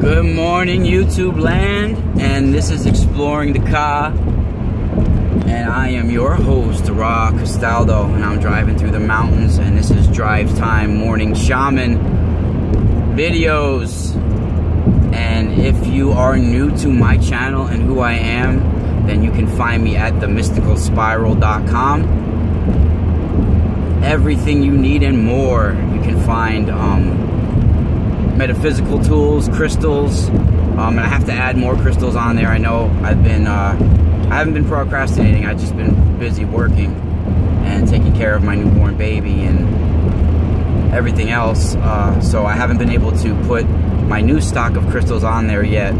Good morning, YouTube land, and this is Exploring the Ka, and I am your host, Torah Castaldo, and I'm driving through the mountains, and this is Drive Time Morning Shaman videos. And if you are new to my channel and who I am, then you can find me at themysticalspiral.com. Everything you need and more. You can find metaphysical tools, crystals, and I have to add more crystals on there. I know I haven't been procrastinating. I've just been busy working and taking care of my newborn baby and everything else, so I haven't been able to put my new stock of crystals on there yet,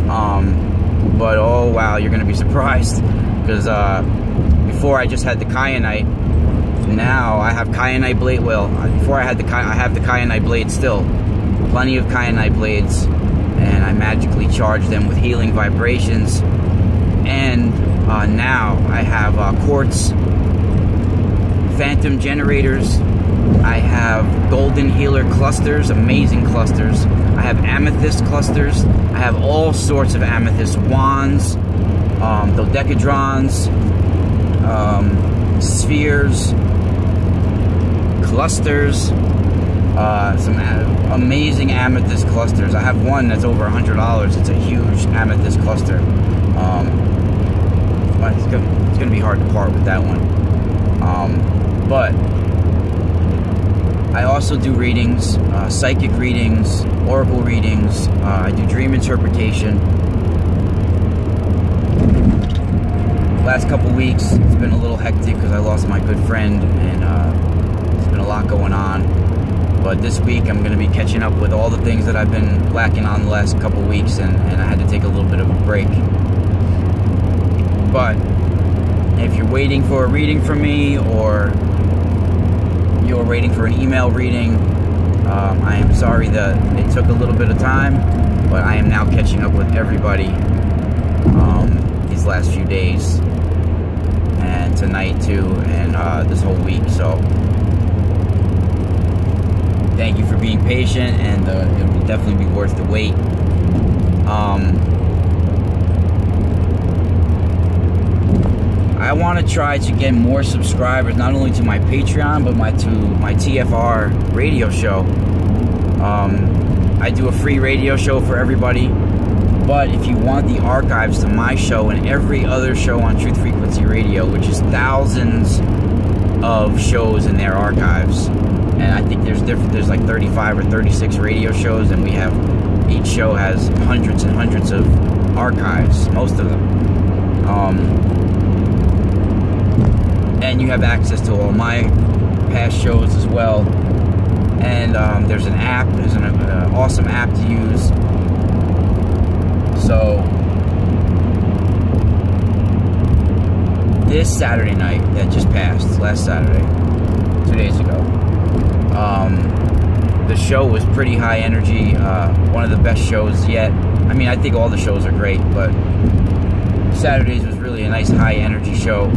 but oh wow, you're gonna be surprised, because before I just had the kyanite. Now I have kyanite blade. Well, before I have the kyanite blade still. Plenty of kyanite blades, and I magically charge them with healing vibrations. And now I have quartz phantom generators. I have golden healer clusters, amazing clusters. I have amethyst clusters. I have all sorts of amethyst wands, dodecadrons, spheres, clusters. Some amazing amethyst clusters. I have one that's over $100. It's a huge amethyst cluster. But it's gonna be hard to part with that one. But I also do readings, psychic readings, oracle readings. I do dream interpretation. Last couple weeks, it's been a little hectic because I lost my good friend, and there's been a lot going on. But this week I'm going to be catching up with all the things that I've been lacking on the last couple weeks, and I had to take a little bit of a break. But if you're waiting for a reading from me, or you're waiting for an email reading, I am sorry that it took a little bit of time, but I am now catching up with everybody these last few days, and tonight too, and this whole week. So thank you for being patient, and it will definitely be worth the wait. I want to try to get more subscribers, not only to my Patreon, but to my TFR radio show. I do a free radio show for everybody, but if you want the archives to my show and every other show on Truth Frequency Radio, which is thousands of shows in their archives, and I think there's like 35 or 36 radio shows, and each show has hundreds and hundreds of archives, most of them. And you have access to all my past shows as well. And there's an app, there's an awesome app to use. So this Saturday night that just passed, last Saturday, 2 days ago, the show was pretty high energy, one of the best shows yet. I mean, I think all the shows are great, but Saturdays was really a nice high energy show.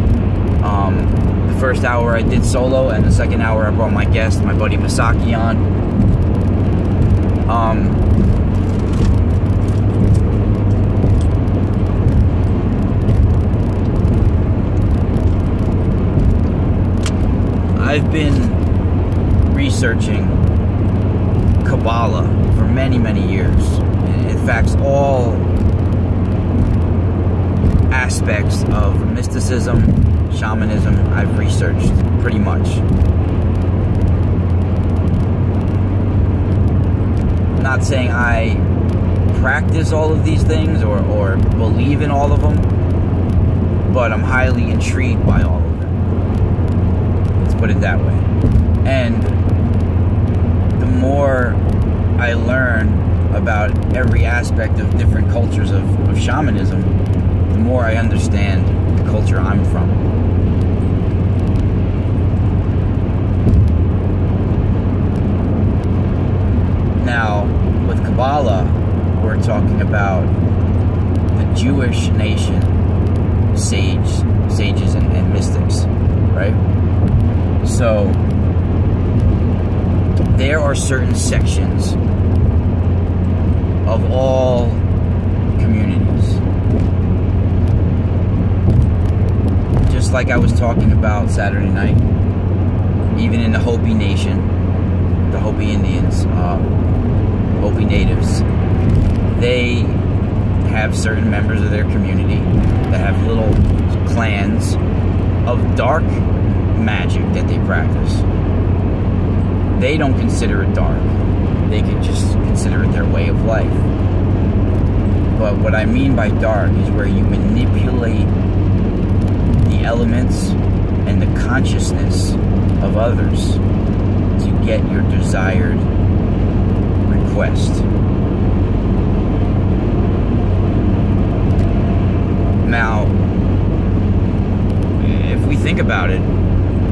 The first hour I did solo, and the second hour I brought my guest, my buddy Masaki, on. I've been researching Kabbalah for many, many years. In fact, all aspects of mysticism, shamanism, I've researched pretty much. I'm not saying I practice all of these things or believe in all of them, but I'm highly intrigued by all of them. Let's put it that way. And the more I learn about every aspect of different cultures of shamanism, the more I understand the culture I'm from. Now, with Kabbalah, we're talking about the Jewish nation, sages and mystics, right? So there are certain sections of of all communities. Just like I was talking about Saturday night, even in the Hopi Nation, the Hopi Indians, Hopi natives, they have certain members of their community that have little clans of dark magic that they practice. They don't consider it dark. They can just consider it their way of life. But what I mean by dark is where you manipulate the elements and the consciousness of others to get your desired request. Now, if we think about it,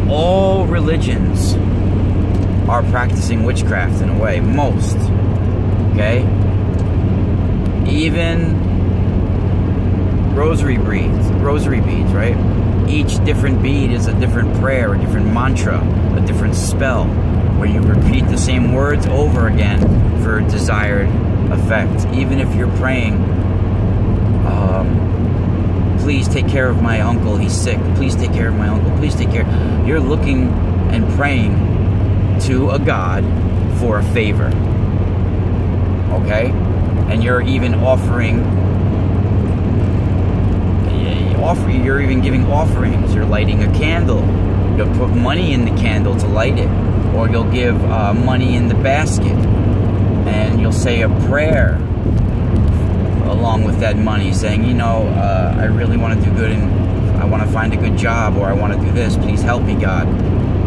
all religions are practicing witchcraft in a way. Most. Okay? Even rosary beads, right? Each different bead is a different prayer, a different mantra, a different spell, where you repeat the same words over again for a desired effect. Even if you're praying, please take care of my uncle, he's sick. Please take care of my uncle. Please take care. You're looking and praying to a God for a favor. Okay? And you're even you're even giving offerings. You're lighting a candle. You'll put money in the candle to light it. Or you'll give money in the basket. And you'll say a prayer along with that money, saying, you know, I really want to do good and I want to find a good job, or I want to do this. Please help me, God.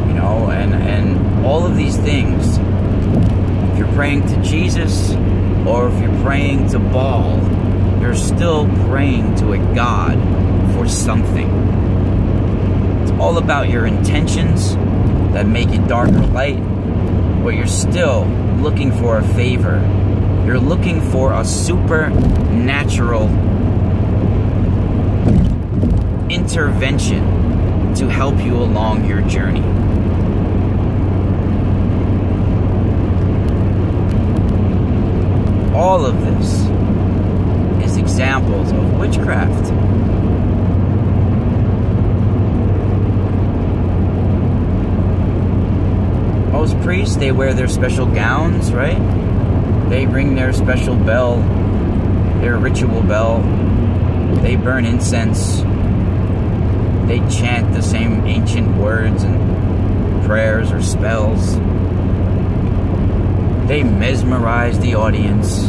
You know, and all of these things. If you're praying to Jesus, or if you're praying to Baal, you're still praying to a God for something. It's all about your intentions that make it dark or light, but you're still looking for a favor. You're looking for a supernatural intervention to help you along your journey. All of this is examples of witchcraft. Most priests, they wear their special gowns, right? They ring their special bell, their ritual bell. They burn incense. They chant the same ancient words and prayers or spells. They mesmerize the audience.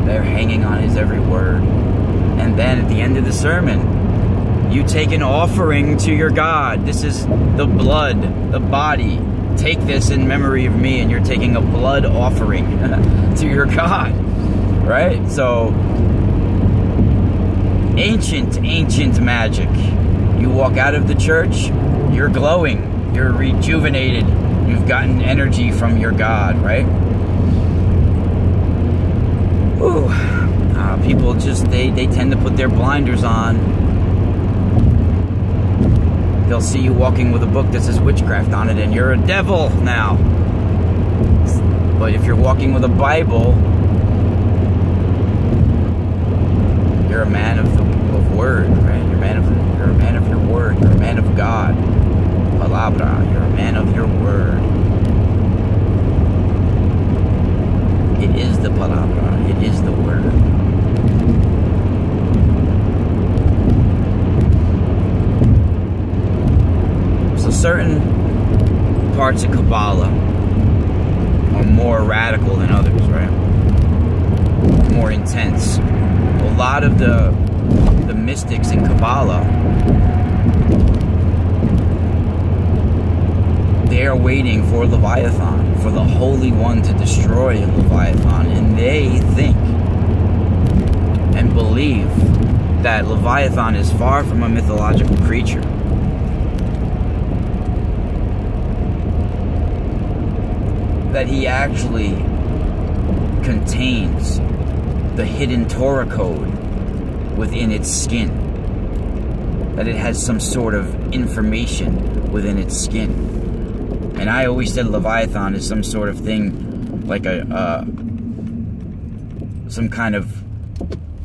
They're hanging on his every word. And then at the end of the sermon, you take an offering to your God. This is the blood, the body. Take this in memory of me, and you're taking a blood offering to your God. Right? So, ancient magic. You walk out of the church, you're glowing, you're rejuvenated, you've gotten energy from your God, right? Ooh, people just, they tend to put their blinders on. They'll see you walking with a book that says witchcraft on it, and you're a devil now. But if you're walking with a Bible, you're a man of word, right? You're a man of your word. You're a man of God. Palabra. You're a man of your word. It is the palabra. It is the word. So certain parts of Kabbalah are more radical than others, right? More intense. A lot of the mystics in Kabbalah, they are waiting for Leviathan, for the Holy One to destroy Leviathan, and they think and believe that Leviathan is far from a mythological creature. That he actually contains the hidden Torah code within its skin. That it has some sort of information within its skin. And I always said Leviathan is some sort of thing, like some kind of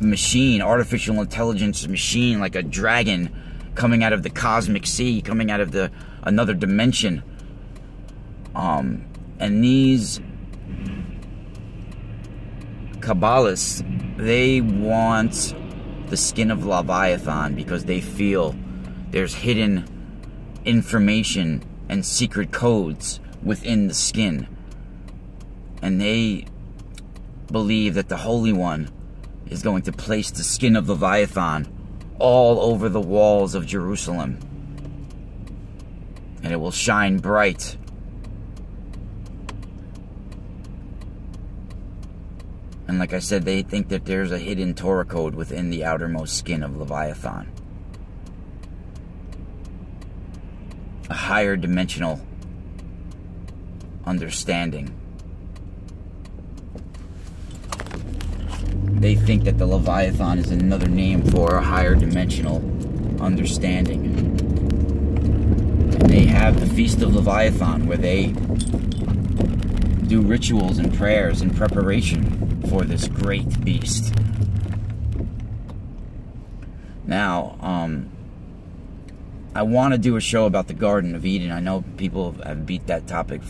machine, artificial intelligence machine, like a dragon coming out of the cosmic sea, coming out of another dimension. And these Kabbalists, they want the skin of Leviathan because they feel there's hidden information and secret codes within the skin. And they believe that the Holy One is going to place the skin of Leviathan all over the walls of Jerusalem. And it will shine bright. And like I said, they think that there's a hidden Torah code within the outermost skin of Leviathan. A higher dimensional understanding. They think that the Leviathan is another name for a higher dimensional understanding. And they have the Feast of Leviathan, where they do rituals and prayers in preparation for this great beast. Now, I want to do a show about the Garden of Eden. I know people have beat that topic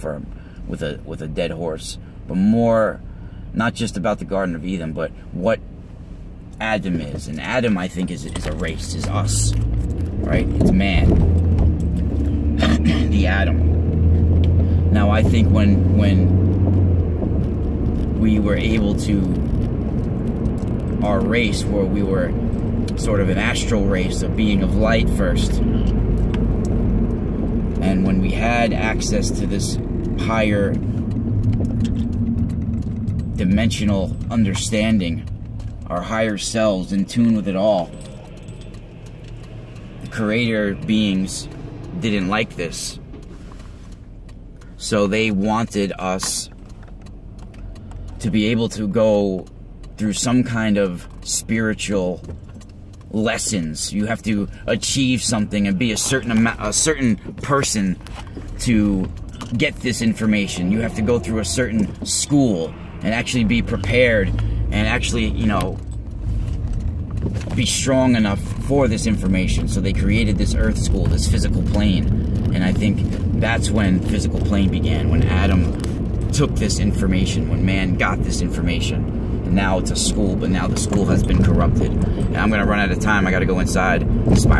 with a dead horse, but more not just about the Garden of Eden, but what Adam is. And Adam, I think, is a race, is us, right? It's man, the Adam. Now, I think when we were able to, our race, where we were sort of an astral race, a being of light first, and when we had access to this higher dimensional understanding, our higher selves in tune with it all, the creator beings didn't like this, so they wanted us to be able to go through some kind of spiritual lessons. You have to achieve something and be a certain person to get this information. You have to go through a certain school and actually be prepared and actually, you know, be strong enough for this information. So they created this earth school, this physical plane. And I think that's when physical plane began, when Adam took this information, when man got this information. And now it's a school, but now the school has been corrupted. And I'm going to run out of time. I got to go inside.